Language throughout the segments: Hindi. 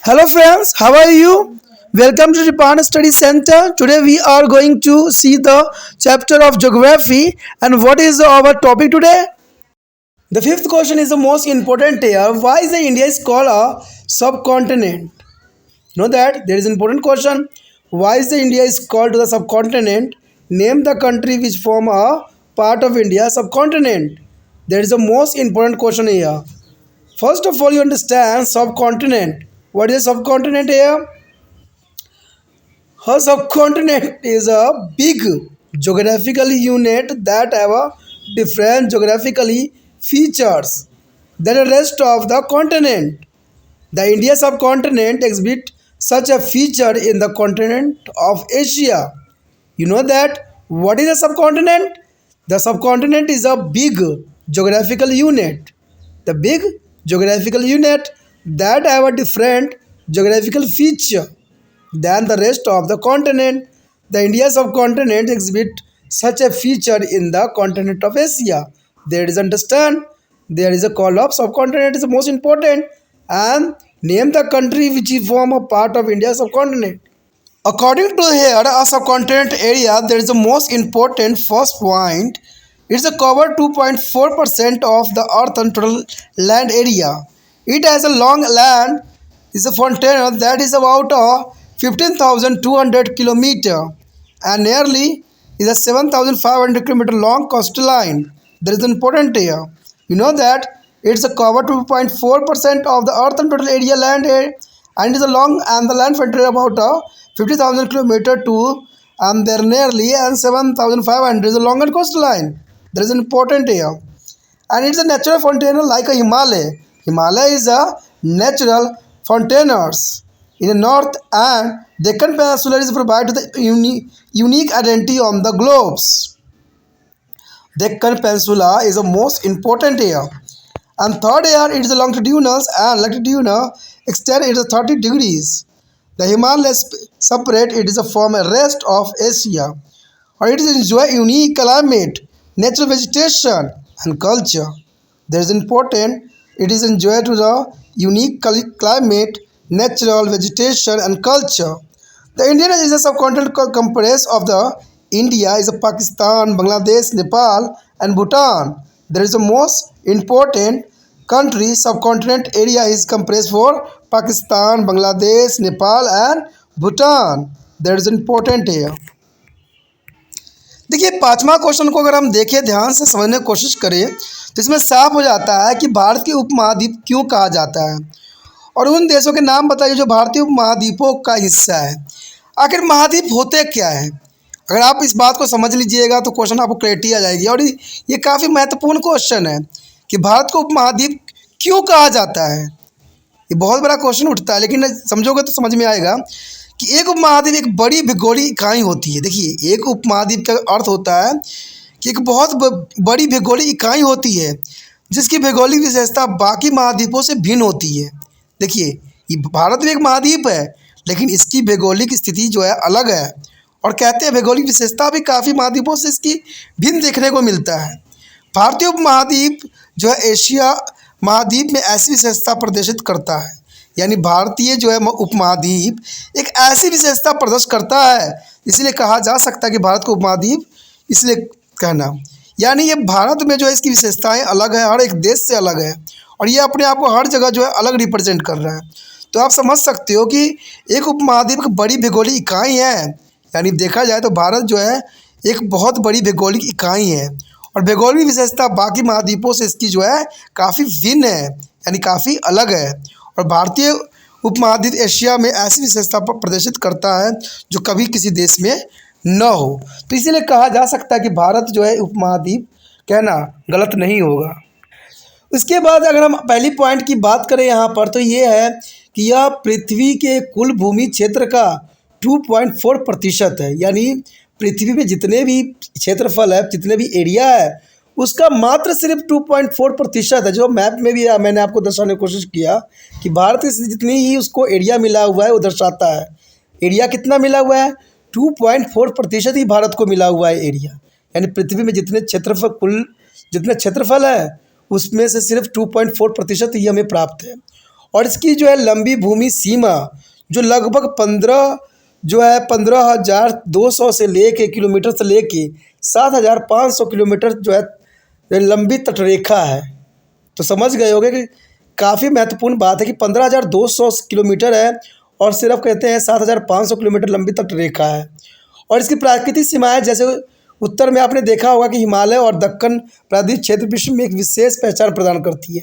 Hello friends, how are you? Welcome to Japan Study Center. Today we are going to see the chapter of geography and what is our topic today? The fifth question is the most important here. Why is the India is called a subcontinent? Know that there is an important question. Why is the India is called to the subcontinent? Name the country which form a part of India subcontinent. There is the most important question here. First of all, you understand subcontinent. What is a subcontinent here? A subcontinent is a big geographical unit that have a different geographically features than the rest of the continent. The India subcontinent exhibit such a feature in the continent of Asia. You know that what is a subcontinent? The subcontinent is a big geographical unit. The big geographical unit that have a different geographical feature than the rest of the continent. The India subcontinent exhibit such a feature in the continent of Asia. There is understand. There is a call of subcontinent is the most important and name the country which is form a part of India subcontinent. According to here, a subcontinent area, there is the most important first point. It's a cover 2.4% of the earth's total land area. It has a long land, is a fountain that is about 15,200 kilometer and nearly is a 7,500 kilometer long coastline. There is important here. You know that it's a cover 2.4% of the earth's total area land and is a long and the land frontier about 50,000 kilometer to and there nearly and 7,500 is a longer coastline. There is an important here. And it's a natural fountain like a Himalaya. Himalaya is a natural fountainers in the north and Deccan Peninsula is provided the unique identity on the globes. Deccan Peninsula is the most important here. And third here it is the longitudinal and latitudinal extent it is 30 degrees. The Himalayas separate it is from the rest of Asia. Or it is enjoy unique climate, natural vegetation and culture. There is important it is enjoy to the unique climate, natural vegetation and culture. The Indian is a subcontinent comprised of the India is a Pakistan, Bangladesh, Nepal and Bhutan. There is the most important country subcontinent area is comprised for Pakistan, Bangladesh, Nepal and Bhutan that is important है। देखिए पांचवा क्वेश्चन को अगर हम देखें ध्यान से समझने की कोशिश करें तो इसमें साफ हो जाता है कि भारत के उपमहाद्वीप क्यों कहा जाता है और उन देशों के नाम बताइए जो भारतीय उपमहाद्वीपों का हिस्सा है। आखिर महाद्वीप होते क्या है? अगर आप इस बात को समझ लीजिएगा तो क्वेश्चन आपको क्लैरिटी आ जाएगी और ये काफ़ी महत्वपूर्ण क्वेश्चन है कि भारत को उपमहाद्वीप क्यों कहा जाता है। ये बहुत बड़ा क्वेश्चन उठता है लेकिन समझोगे तो समझ में आएगा कि एक उपमहाद्वीप एक बड़ी भूगोलिक इकाई होती है। देखिए एक उपमहाद्वीप का अर्थ होता है कि एक बहुत बड़ी भूगोलिक इकाई होती है जिसकी भौगोलिक विशेषता बाकी महाद्वीपों से भिन्न होती है। देखिए ये भारत भी एक महाद्वीप है लेकिन इसकी भौगोलिक स्थिति जो है अलग है और कहते हैं भौगोलिक विशेषता भी काफ़ी महाद्वीपों से इसकी भिन्न देखने को मिलता है। भारतीय उपमहाद्वीप जो है एशिया महाद्वीप में ऐसी विशेषता प्रदर्शित करता है, यानी भारतीय जो है उपमहाद्वीप एक ऐसी विशेषता प्रदर्शित करता है इसलिए कहा जा सकता है कि भारत को उपमहाद्वीप इसलिए कहना, यानी ये भारत में जो है इसकी विशेषताएं अलग है, हर एक देश से अलग है और ये अपने आप को हर जगह जो है अलग रिप्रेजेंट कर रहा है। तो आप समझ सकते हो कि एक उपमहाद्वीप की बड़ी भौगोलिक इकाई है, यानी देखा जाए तो भारत जो है एक बहुत बड़ी भौगोलिक इकाई है और भौगोलिक विशेषता बाकी महाद्वीपों से इसकी जो है काफ़ी भिन्न है, यानी काफ़ी अलग है और भारतीय उपमहाद्वीप एशिया में ऐसी विशेषता पर प्रदर्शित करता है जो कभी किसी देश में न हो। तो इसीलिए कहा जा सकता है कि भारत जो है उपमहाद्वीप कहना गलत नहीं होगा। उसके बाद अगर हम पहली पॉइंट की बात करें यहाँ पर तो ये है कि यह पृथ्वी के कुल भूमि क्षेत्र का 2.4% है, यानी पृथ्वी में जितने भी क्षेत्रफल है, जितने भी एरिया है उसका मात्र सिर्फ 2.4% है। जो मैप में भी मैंने आपको दर्शाने की कोशिश किया कि भारत से जितनी ही उसको एरिया मिला हुआ है वो दर्शाता है। एरिया कितना मिला हुआ है? 2.4% ही भारत को मिला हुआ है एरिया, यानी पृथ्वी में जितने क्षेत्रफल कुल जितने क्षेत्रफल है उसमें से सिर्फ 2.4% ही हमें प्राप्त है। और इसकी जो है लंबी भूमि सीमा जो लगभग 15,200 से लेके किलोमीटर से लेके 7,500 किलोमीटर जो है लंबी तटरेखा है। तो समझ गए होंगे कि काफ़ी महत्वपूर्ण बात है कि 15,200 किलोमीटर है और सिर्फ कहते हैं 7,500 किलोमीटर लंबी तटरेखा है। और इसकी प्राकृतिक सीमाएं जैसे उत्तर में आपने देखा होगा कि हिमालय और दक्कन प्रायद्वीप क्षेत्र विश्व में एक विशेष पहचान प्रदान करती है।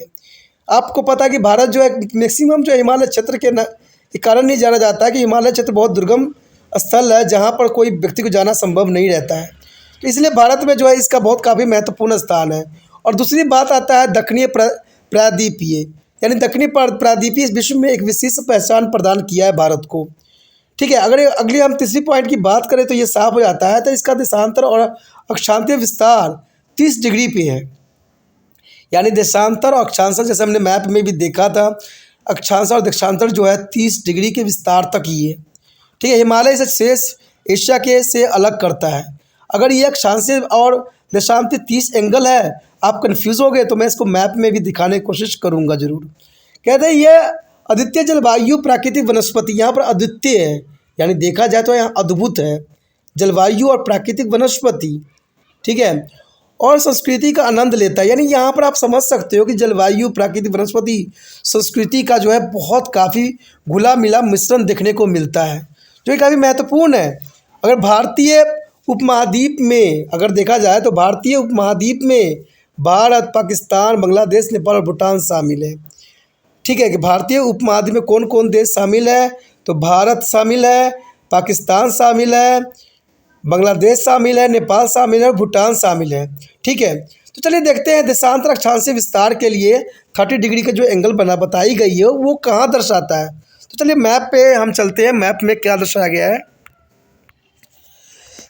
आपको पता है कि भारत जो है मैक्सिमम जो है हिमालय क्षेत्र के कारण नहीं जाना जाता है कि हिमालय क्षेत्र बहुत दुर्गम स्थल है जहाँ पर कोई व्यक्ति को जाना संभव नहीं रहता है। तो इसलिए भारत में जो है इसका बहुत काफ़ी महत्वपूर्ण स्थान है। और दूसरी बात आता है दक्षिणीय प्रायद्वीपीय, यानी दक्षिणी प्रायद्वीपीय विश्व में एक विशिष्ट पहचान प्रदान किया है भारत को। ठीक है, अगर अगली हम तीसरी पॉइंट की बात करें तो ये साफ हो जाता है। तो इसका देशांतर और अक्षांशीय विस्तार 30 डिग्री पे है, यानी देशांतर और अक्षांश जैसे हमने मैप में भी देखा था, अक्षांश और देशांतर जो है 30 डिग्री के विस्तार तक ही है। ठीक है, हिमालय इसे शेष एशिया के से अलग करता है। अगर ये अक्षांशीय और देशांतर 30 एंगल है, आप कन्फ्यूज़ हो गए तो मैं इसको मैप में भी दिखाने की कोशिश करूँगा ज़रूर। कहते हैं ये अद्वितीय जलवायु प्राकृतिक वनस्पति, यहाँ पर अद्वितीय है यानी देखा जाए तो यहाँ अद्भुत है जलवायु और प्राकृतिक वनस्पति। ठीक है, और संस्कृति का आनंद लेता है, यानी यहाँ पर आप समझ सकते हो कि जलवायु प्राकृतिक वनस्पति संस्कृति का जो है बहुत काफ़ी घुला मिला मिश्रण देखने को मिलता है, जो कि काफ़ी महत्वपूर्ण है। अगर भारतीय उपमहाद्वीप में अगर देखा जाए तो भारतीय उपमहाद्वीप में भारत, पाकिस्तान, बांग्लादेश, नेपाल और भूटान शामिल है। ठीक है, कि भारतीय उपमहाद्वीप में कौन कौन देश शामिल है, तो भारत शामिल है, पाकिस्तान शामिल है, बांग्लादेश शामिल है, नेपाल शामिल है और भूटान शामिल है। ठीक है, तो चलिए देखते हैं देशांतर अक्षांशीय विस्तार के लिए 30 डिग्री का जो एंगल बताई गई है वो कहाँ दर्शाता है। तो चलिए मैप पे हम चलते हैं, मैप में क्या दर्शाया गया है।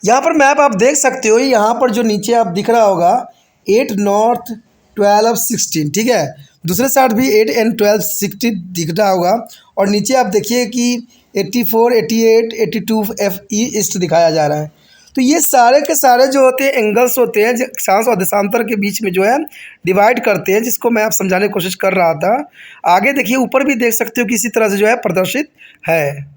यहाँ पर मैप आप देख सकते हो, यहाँ पर जो नीचे आप दिख रहा होगा 8 नॉर्थ 12 16। ठीक है, दूसरे साइड भी 8 एंड 12 16 दिख रहा होगा। और नीचे आप देखिए कि 84 88 82 FE ईस्ट दिखाया जा रहा है। तो ये सारे के सारे जो होते हैं एंगल्स होते हैं जो अक्षांश और देशांतर के बीच में जो है डिवाइड करते हैं, जिसको मैं आप समझाने की कोशिश कर रहा था। आगे देखिए ऊपर भी देख सकते हो कि इसी तरह से जो है प्रदर्शित है।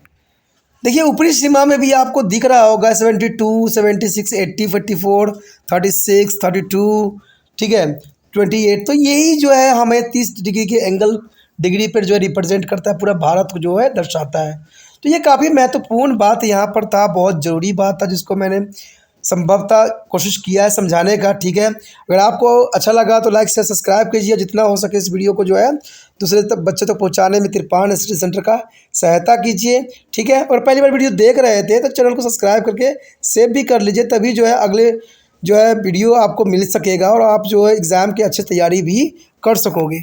देखिए ऊपरी सीमा में भी आपको दिख रहा होगा 72 76 80 54 36 32। ठीक है, 28। तो यही जो है हमें 30 डिग्री के एंगल डिग्री पर जो है रिप्रेजेंट करता है, पूरा भारत को जो है दर्शाता है। तो ये काफ़ी महत्वपूर्ण बात यहाँ पर था, बहुत ज़रूरी बात था जिसको मैंने संभवतः कोशिश किया है समझाने का। ठीक है, अगर आपको अच्छा लगा तो लाइक से सब्सक्राइब कीजिए, जितना हो सके इस वीडियो को जो है दूसरे तक बच्चे तक पहुँचाने में तिरपान स्टडी सेंटर का सहायता कीजिए। ठीक है, और पहली बार वीडियो देख रहे थे तो चैनल को सब्सक्राइब करके सेव भी कर लीजिए, तभी जो है अगले जो है वीडियो आपको मिल सकेगा और आप जो है एग्ज़ाम की अच्छी तैयारी भी कर सकोगे।